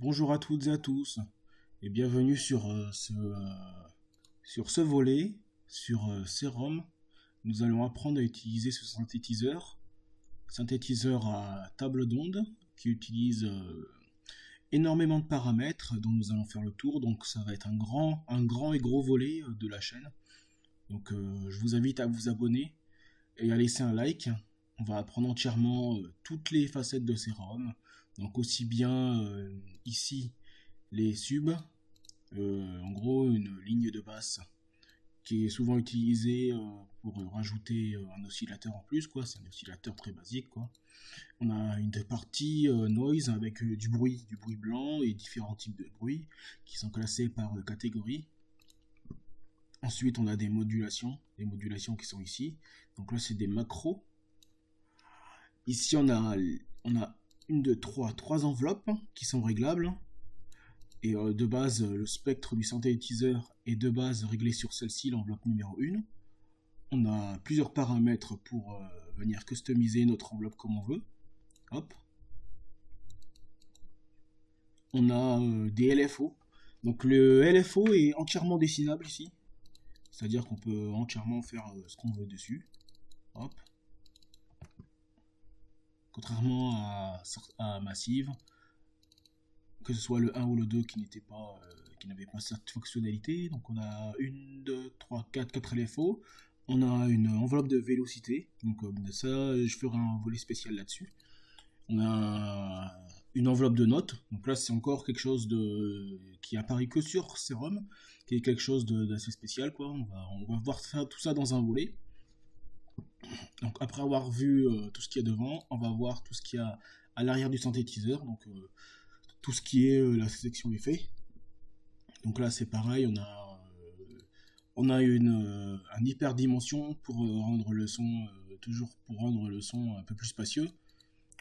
Bonjour à toutes et à tous et bienvenue sur ce volet, sur Serum. Nous allons apprendre à utiliser ce synthétiseur à table d'onde qui utilise énormément de paramètres dont nous allons faire le tour. Donc ça va être un grand et gros volet de la chaîne. Donc je vous invite à vous abonner et à laisser un like. On va apprendre entièrement toutes les facettes de Serum. Donc aussi bien ici les subs, en gros une ligne de basse qui est souvent utilisée pour rajouter un oscillateur en plus, quoi. C'est un oscillateur très basique, quoi. On a une partie noise avec du bruit blanc et différents types de bruits qui sont classés par catégorie. Ensuite, on a les modulations qui sont ici. Donc là, c'est des macros. Ici, on a une, deux, trois enveloppes qui sont réglables. Et de base, le spectre du synthétiseur est de base réglé sur celle-ci, l'enveloppe numéro 1. On a plusieurs paramètres pour venir customiser notre enveloppe comme on veut. Hop. On a des LFO. Donc le LFO est entièrement dessinable ici. C'est-à-dire qu'on peut entièrement faire ce qu'on veut dessus. Hop. Contrairement à Massive, que ce soit le 1 ou le 2 qui n'avait pas cette fonctionnalité. Donc on a 1, 2, 3, 4 LFO. On a une enveloppe de vélocité. Donc ça, je ferai un volet spécial là-dessus. On a une enveloppe de notes. Donc là, c'est encore quelque chose qui apparaît que sur Serum, qui est quelque chose d'assez spécial, quoi. On va voir tout ça dans un volet. Donc après avoir vu tout ce qu'il y a devant, on va voir tout ce qu'il y a à l'arrière du synthétiseur. Donc tout ce qui est la sélection effet. Donc là, c'est pareil, on a un hyperdimension pour rendre le son, toujours pour rendre le son un peu plus spacieux.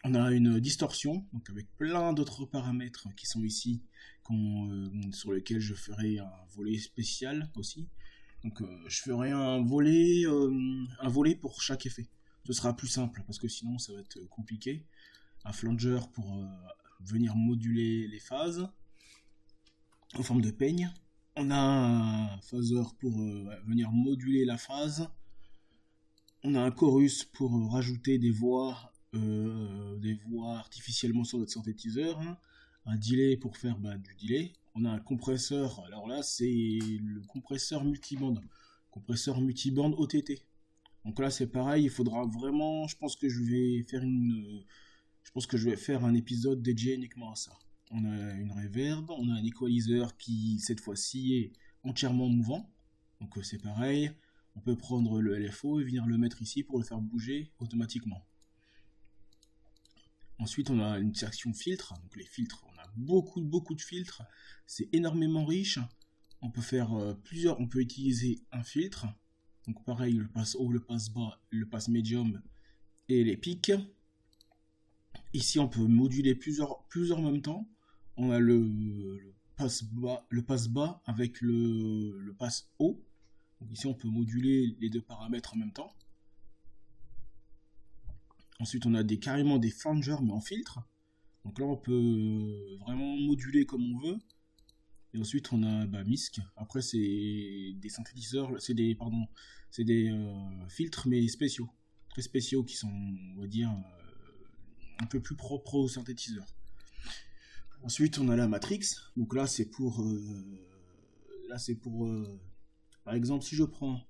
On a une distorsion, donc avec plein d'autres paramètres qui sont ici, sur lesquels je ferai un volet spécial aussi. Donc je ferai un volet pour chaque effet. Ce sera plus simple, parce que sinon ça va être compliqué. Un flanger pour venir moduler les phases en forme de peigne. On a un phaser pour venir moduler la phase. On a un chorus pour rajouter des voix artificiellement sur notre synthétiseur. Un delay pour faire du delay. On a un compresseur. Alors là, c'est le compresseur multiband. Compresseur multiband OTT. Donc là, c'est pareil. Il faudra vraiment. Je pense que je vais faire un épisode dédié uniquement à ça. On a une reverb, on a un equalizer qui cette fois-ci est entièrement mouvant. Donc c'est pareil, on peut prendre le LFO et venir le mettre ici pour le faire bouger automatiquement. Ensuite on a une section filtres. Donc les filtres, on a beaucoup de filtres, c'est énormément riche. On peut faire on peut utiliser un filtre. Donc pareil, le passe haut, le passe bas, le passe médium et les pics. Ici, on peut moduler plusieurs en même temps. On a le passe bas avec le passe haut. Donc ici, on peut moduler les deux paramètres en même temps. Ensuite, on a carrément des flangers, mais en filtre. Donc là, on peut vraiment moduler comme on veut. Et ensuite, on a MISC. Après, c'est des synthétiseurs, c'est des filtres, mais spéciaux. Très spéciaux qui sont, on va dire, un peu plus propre au synthétiseur. Ensuite, on a la matrix. Donc là, c'est pour, par exemple, si je prends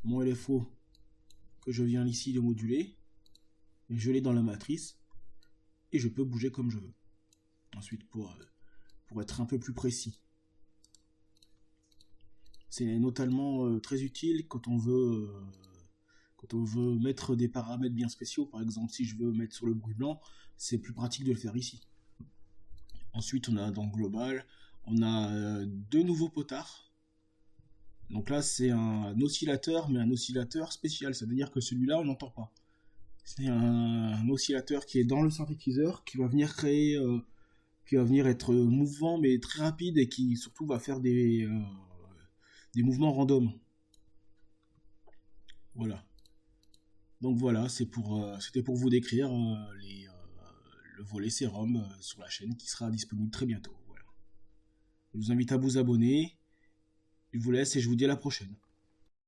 mon LFO que je viens ici de moduler, je l'ai dans la matrice et je peux bouger comme je veux. Ensuite, pour être un peu plus précis, c'est notamment très utile quand on veut mettre des paramètres bien spéciaux. Par exemple, si je veux mettre sur le bruit blanc, c'est plus pratique de le faire ici. Ensuite, on a dans Global, on a deux nouveaux potards. Donc là, c'est un oscillateur, mais un oscillateur spécial. Ça veut dire que celui-là, on n'entend pas. C'est un oscillateur qui est dans le synthétiseur, qui va venir être mouvant, mais très rapide, et qui surtout va faire des mouvements random. Voilà. Donc voilà, c'était pour vous décrire le volet sérum sur la chaîne qui sera disponible très bientôt. Voilà. Je vous invite à vous abonner. Je vous laisse et je vous dis à la prochaine.